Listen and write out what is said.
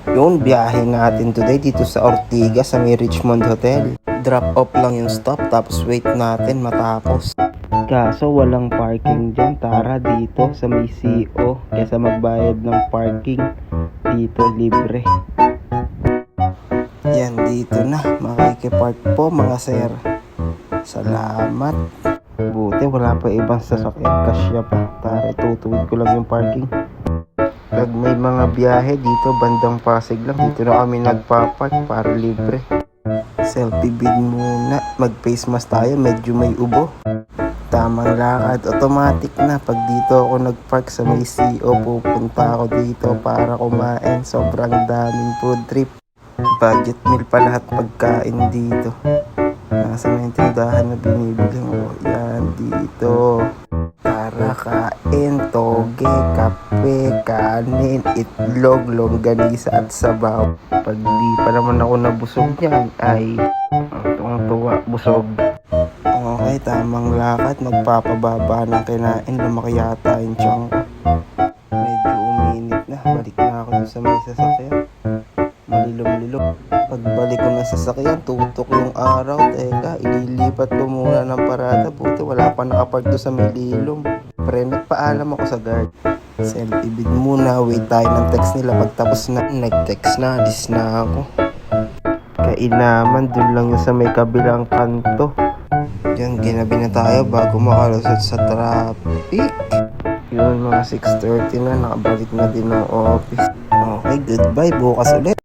Yun, biyahe natin today dito sa Ortigas sa may Richmond Hotel. Drop off lang yung stop tapos wait natin matapos. Kaso walang parking dyan. Tara dito sa may CO kesa magbayad ng parking. Dito libre. Yan, dito na. Makikipark po mga sir. Salamat. Buti wala pa ibang sasakyan. Kasya pa. Tara, tutuwid ko lang yung parking. Pag may mga biyahe dito bandang Pasig lang, dito na kami nagpapark para libre. Selfie vid muna. Mag face mask tayo, medyo may ubo. Tamang lakad, automatic na. Pag dito ako nagpark sa may CO, pupunta ako dito para kumain. Sobrang daming food trip. Budget meal pa lahat pagkain dito. Nasa may tindahan na binibili ko. Yan, dito. Tara, kain, toge, kape, kanin, itlog, longganisa at sabaw. Pag di pa naman ako nabusog yan, ay tuwang-tuwa, busog. Okay, tamang lakad, magpapababa ng kinain, lumaki yata yung tiyan ko. Medyo uminit na, balik na ako sa may sasakyan. Malilom-lilom. Pagbalik ko ng sasakyan, tutok yung araw. Teka, ililipat ko muna ng parada. Buti wala pa nakapark doon sa may lilom. Pre, nagpaalam ako sa guard. Selfie vid muna, wait tayo ng text nila. Pagtapos na, nag-text na, alis na ako. Kainaman, dun lang yung sa may kabilang kanto. Diyan, ginabi na tayo bago makalusot sa traffic. Yun, mga 6:30 na, nakabalik na din ng office. Okay, goodbye, bukas ulit.